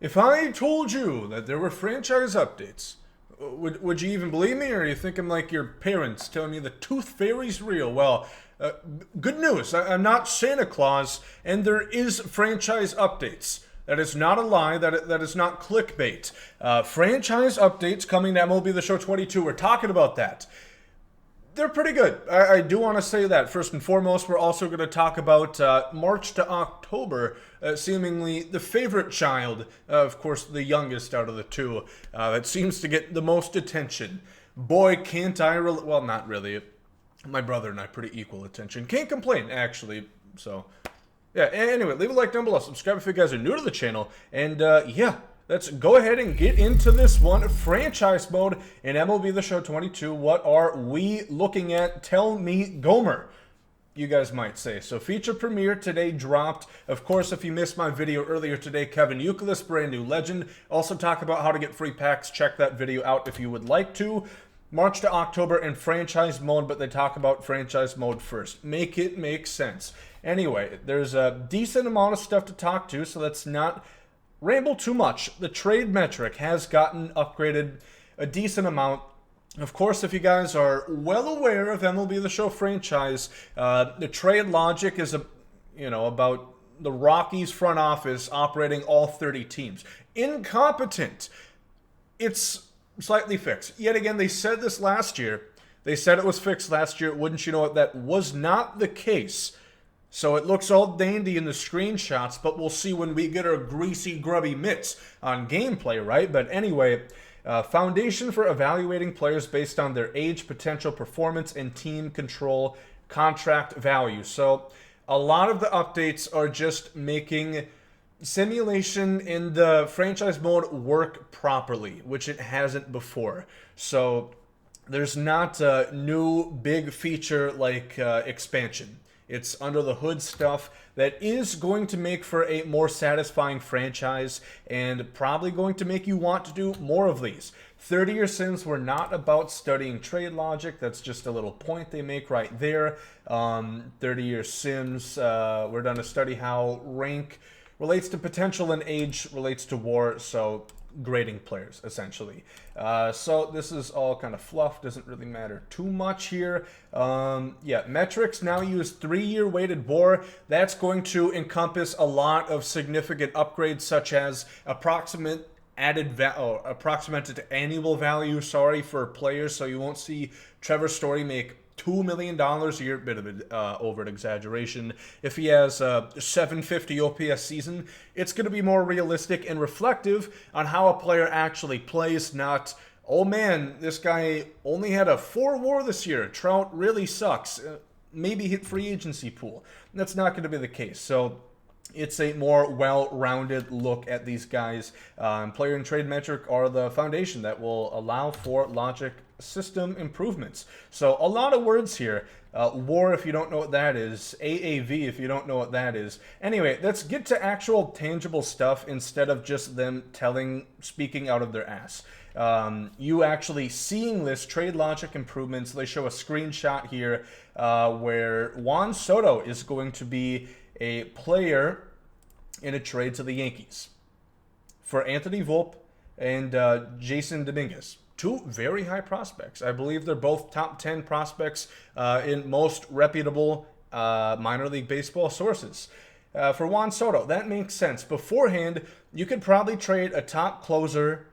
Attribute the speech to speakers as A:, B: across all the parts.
A: If I told you that there were franchise updates, would you even believe me, or are you thinking like your parents telling you the tooth fairy's real? Well, good news. I'm not Santa Claus, and there is franchise updates. That is not a lie. That is not clickbait. Franchise updates coming to MLB The Show 22. We're talking about that. They're pretty good. I do want to say that. First and foremost, we're also going to talk about March to October, seemingly the favorite child, of course, the youngest out of the two, that seems to get the most attention. Boy, can't I well, not really. My brother and I pretty equal attention. Can't complain, actually. So, yeah, anyway, leave a like down below. Subscribe if you guys are new to the channel. And, yeah. Let's go ahead and get into this one. Franchise mode in MLB The Show 22. What are we looking at? Tell me, Gomer, you guys might say. So feature premiere today dropped. Of course, if you missed my video earlier today, Kevin Youkilis, brand new legend. Also talk about how to get free packs. Check that video out if you would like to. March to October in franchise mode, but they talk about franchise mode first. Make it make sense. Anyway, there's a decent amount of stuff to talk to, so let's not ramble too much. The trade metric has gotten upgraded a decent amount. Of course, if you guys are well aware of MLB The Show franchise, the trade logic is about the Rockies front office operating all 30 teams. Incompetent. It's slightly fixed. Yet again, they said this last year. They said it was fixed last year. Wouldn't you know it? That was not the case. So it looks all dandy in the screenshots, but we'll see when we get our greasy, grubby mitts on gameplay, right? But anyway, foundation for evaluating players based on their age, potential performance, and team control contract value. So a lot of the updates are just making simulation in the franchise mode work properly, which it hasn't before. So there's not a new big feature like expansion. It's under the hood stuff that is going to make for a more satisfying franchise and probably going to make you want to do more of these. 30-year sims were not about studying trade logic. That's just a little point they make right there. 30-year sims, we're going to study how rank relates to potential and age relates to war. So grading players, essentially. So this is all kind of fluff, doesn't really matter too much here. Yeah, metrics now use 3-year weighted WAR. That's going to encompass a lot of significant upgrades, such as approximated annual value, for players, so you won't see Trevor Story make $2 million a year, bit of an over exaggeration. If he has a 750 OPS season, it's going to be more realistic and reflective on how a player actually plays, not, oh man, this guy only had a 4 WAR this year. Trout really sucks. Maybe hit free agency pool. That's not going to be the case. So it's a more well-rounded look at these guys. Player and trade metric are the foundation that will allow for logic system improvements. So a lot of words here. WAR, if you don't know what that is. AAV, if you don't know what that is. Anyway, let's get to actual tangible stuff instead of just them speaking out of their ass. You actually seeing this trade logic improvements. They show a screenshot here where Juan Soto is going to be a player in a trade to the Yankees for Anthony Volpe and Jason Dominguez. 2 very high prospects. I believe they're both top 10 prospects in most reputable minor league baseball sources. For Juan Soto, that makes sense. Beforehand, you could probably trade a top closer,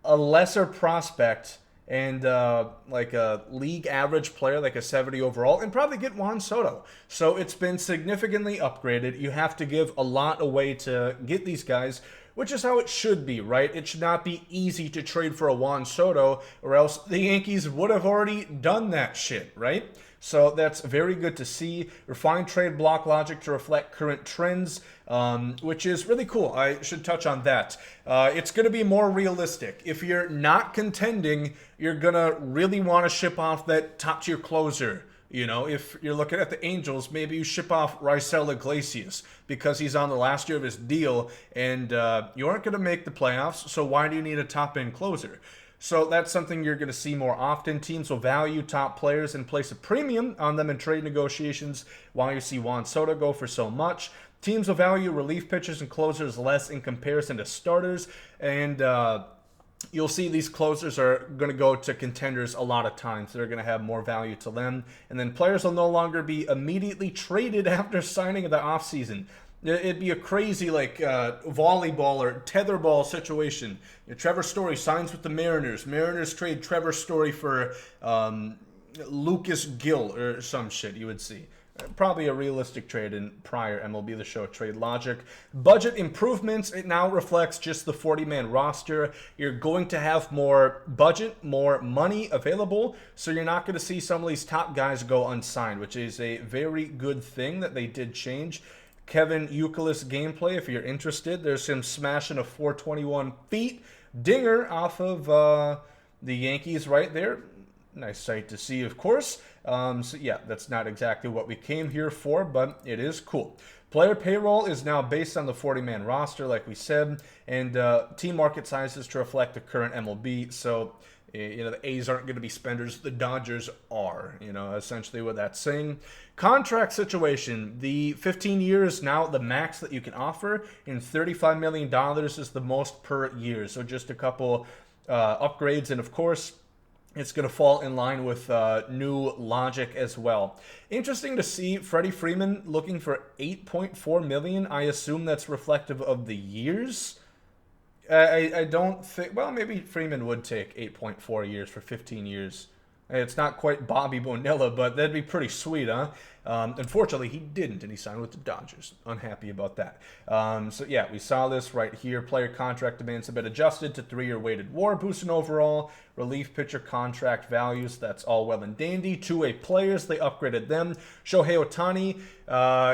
A: a lesser prospect, and like a league average player, like a 70 overall, and probably get Juan Soto. So it's been significantly upgraded. You have to give a lot away to get these guys, which is how it should be, right? It should not be easy to trade for a Juan Soto, or else the Yankees would have already done that shit, right? So that's very good to see. Refined trade block logic to reflect current trends, which is really cool. I should touch on that. It's going to be more realistic. If you're not contending, you're going to really want to ship off that top-tier closer. You know, if you're looking at the Angels, maybe you ship off Raisel Iglesias because he's on the last year of his deal, and you aren't going to make the playoffs, so why do you need a top-end closer? So that's something you're going to see more often. Teams will value top players and place a premium on them in trade negotiations, while you see Juan Soto go for so much. Teams will value relief pitchers and closers less in comparison to starters, and you'll see these closers are going to go to contenders a lot of times. They're going to have more value to them. And then players will no longer be immediately traded after signing in the offseason. It'd be a crazy, like, volleyball or tetherball situation. Trevor Story signs with the Mariners. Mariners trade Trevor Story for Lucas Gill or some shit, you would see. Probably a realistic trade in prior MLB The Show trade logic. Budget improvements, it now reflects just the 40-man roster. You're going to have more budget, more money available, so you're not going to see some of these top guys go unsigned, which is a very good thing that they did change. Kevin Youkilis gameplay, if you're interested, there's him smashing a 421 feet dinger off of the Yankees right there. Nice sight to see, of course. So yeah, that's not exactly what we came here for, but it is cool. Player payroll is now based on the 40-man roster, like we said, and team market sizes to reflect the current MLB. So, the A's aren't going to be spenders. The Dodgers are, essentially what that's saying. Contract situation. The 15 years now the max that you can offer, and $35 million is the most per year. So just a couple upgrades, and of course, it's going to fall in line with new logic as well. Interesting to see Freddie Freeman looking for $8.4 million. I assume that's reflective of the years. I don't think... Well, maybe Freeman would take 8.4 years for 15 years. It's not quite Bobby Bonilla, but that'd be pretty sweet, huh? Unfortunately, he didn't, and he signed with the Dodgers. Unhappy about that. So, yeah, we saw this right here. Player contract demands have been adjusted to 3-year weighted WAR, boosting overall relief pitcher contract values. That's all well and dandy. Two-way players, they upgraded them. Shohei Ohtani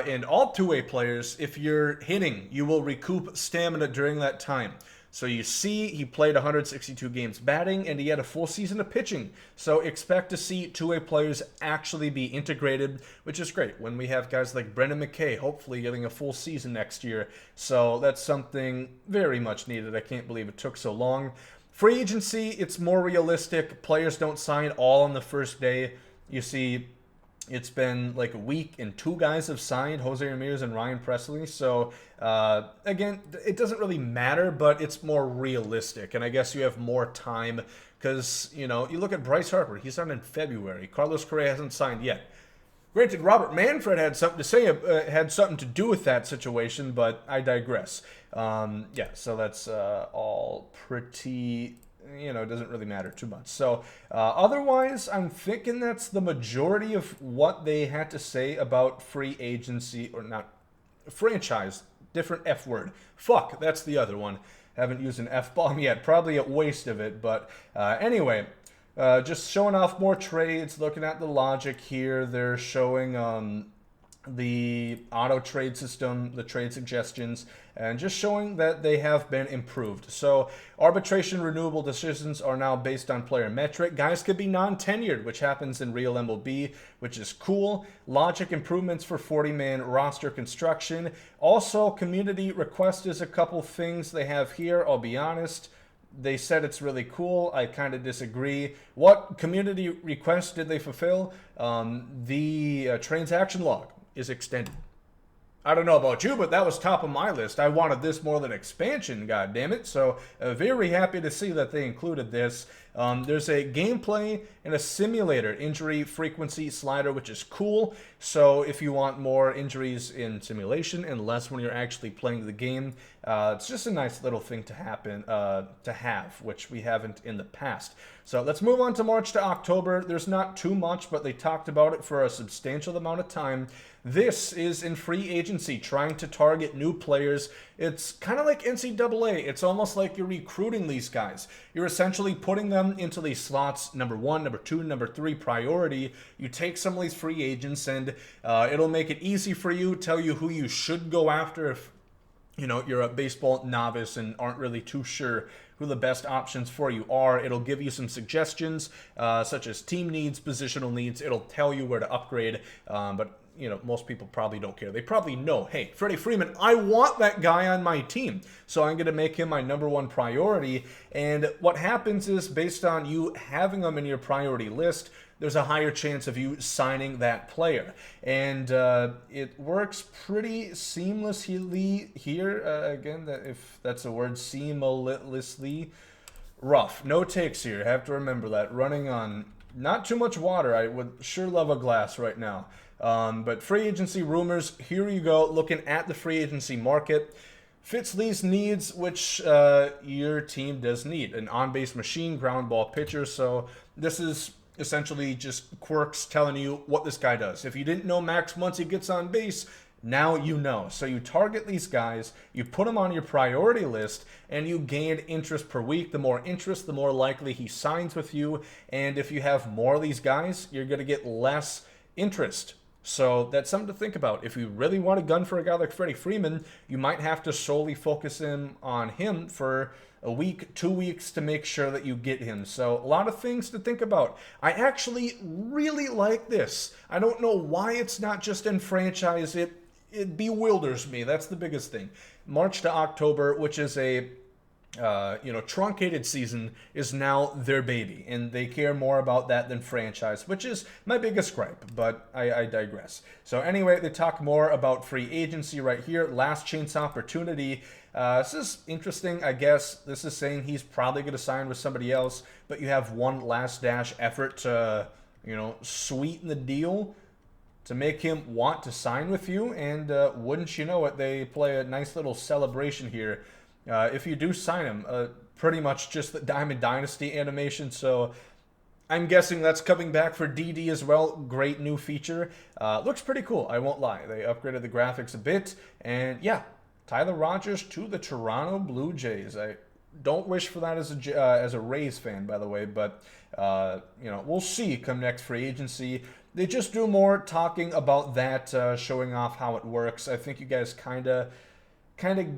A: and all two-way players, if you're hitting, you will recoup stamina during that time. So you see, he played 162 games batting, and he had a full season of pitching. So expect to see two-way players actually be integrated, which is great when we have guys like Brendan McKay, hopefully getting a full season next year. So that's something very much needed. I can't believe it took so long. Free agency, it's more realistic. Players don't sign all on the first day. You see, it's been like a week and two guys have signed, Jose Ramirez and Ryan Presley. So, again, it doesn't really matter, but it's more realistic. And I guess you have more time because, you look at Bryce Harper. He signed in February. Carlos Correa hasn't signed yet. Granted, Robert Manfred had something to say, had something to do with that situation, but I digress. Yeah, so that's all pretty... it doesn't really matter too much. So, otherwise, I'm thinking that's the majority of what they had to say about free agency, or not, franchise, different F word. Fuck, that's the other one. Haven't used an F-bomb yet. Probably a waste of it, but anyway, just showing off more trades, looking at the logic here. They're showing the auto trade system, the trade suggestions, and just showing that they have been improved. So arbitration renewable decisions are now based on player metric. Guys could be non-tenured, which happens in real MLB, which is cool. Logic improvements for 40-man roster construction. Also, community request is a couple things they have here. I'll be honest. They said it's really cool. I kind of disagree. What community request did they fulfill? The transaction log is extended. I don't know about you, but that was top of my list. I wanted this more than expansion, goddammit. So very happy to see that they included this. There's a gameplay and a simulator injury frequency slider, which is cool. So if you want more injuries in simulation and less when you're actually playing the game, it's just a nice little thing to have, which we haven't in the past. So let's move on to March to October. There's not too much, but they talked about it for a substantial amount of time. This is in free agency, trying to target new players. It's kind of like NCAA. It's almost like you're recruiting these guys. You're essentially putting them into these slots, number 1, number 2, number 3 priority. You take some of these free agents, and it'll make it easy for you, tell you who you should go after if you're a baseball novice and aren't really too sure who the best options for you are. It'll give you some suggestions, such as team needs, positional needs. It'll tell you where to upgrade, but most people probably don't care. They probably know, hey, Freddie Freeman, I want that guy on my team, so I'm going to make him my number 1 priority. And what happens is, based on you having them in your priority list, there's a higher chance of you signing that player. And it works pretty seamlessly here. Again, if that's a word, seamlessly. Rough. No takes here. Have to remember that. Running on not too much water. I would sure love a glass right now. But free agency rumors, here you go. Looking at the free agency market. Fits these needs, which your team does need. An on-base machine, ground ball pitcher. So this is essentially just quirks telling you what this guy does. If you didn't know Max Muncy gets on base, now you know. So you target these guys, you put them on your priority list, and you gain interest per week. The more interest, the more likely he signs with you. And if you have more of these guys, you're going to get less interest. So that's something to think about. If you really want a gun for a guy like Freddie Freeman, you might have to solely focus in on him for a week, 2 weeks to make sure that you get him. So a lot of things to think about. I actually really like this. I don't know why it's not just in franchise. It bewilders me. That's the biggest thing. March to October, which is a truncated season, is now their baby, and they care more about that than franchise, which is my biggest gripe, but I digress. So anyway, they talk more about free agency right here. Last chance opportunity. This is interesting, I guess. This is saying he's probably going to sign with somebody else, but you have one last dash effort to, sweeten the deal to make him want to sign with you, and wouldn't you know it, they play a nice little celebration here. If you do sign him, pretty much just the Diamond Dynasty animation, so I'm guessing that's coming back for DD as well. Great new feature. Looks pretty cool, I won't lie. They upgraded the graphics a bit, and yeah, Tyler Rogers to the Toronto Blue Jays. I don't wish for that as a Rays fan, by the way, but we'll see come next free agency. They just do more talking about that, showing off how it works. I think you guys kind of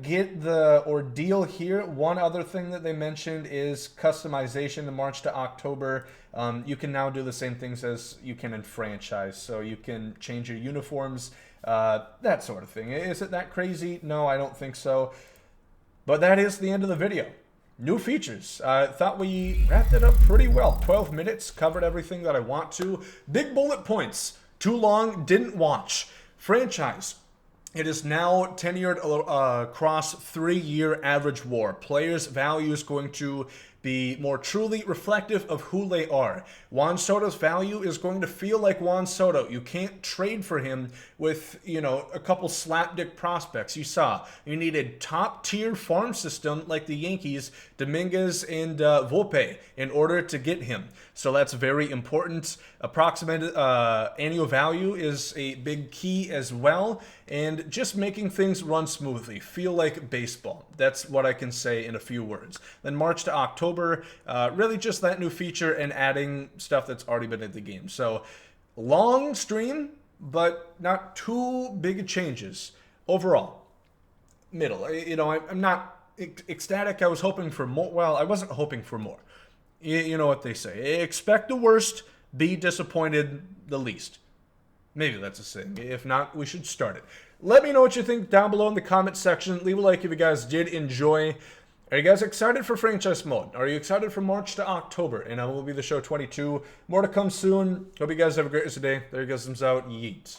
A: get the ordeal here. One other thing that they mentioned is customization in March to October. You can now do the same things as you can in franchise. So you can change your uniforms, that sort of thing. Is it that crazy? No, I don't think so. But that is the end of the video. New features. I thought we wrapped it up pretty well. 12 minutes, covered everything that I want to. Big bullet points. Too long, didn't watch. Franchise. It is now tenured across 3-year average WAR. Players' value is going to be more truly reflective of who they are. Juan Soto's value is going to feel like Juan Soto. You can't trade for him with, a couple slapdick prospects. You saw you needed top-tier farm system like the Yankees, Dominguez and Volpe in order to get him. So that's very important. Approximate annual value is a big key as well. And just making things run smoothly, feel like baseball. That's what I can say in a few words. Then March to October, really just that new feature and adding stuff that's already been in the game. So long stream, but not too big changes. Overall, middle. I'm not ecstatic. I was hoping for more. Well, I wasn't hoping for more. You know what they say. Expect the worst, be disappointed the least. Maybe that's a saying. If not, we should start it. Let me know what you think down below in the comment section. Leave a like if you guys did enjoy. Are you guys excited for franchise mode? Are you excited for March to October? And MLB The Show 22. More to come soon. Hope you guys have a great rest of the day. There you go. Thumbs out. Yeet.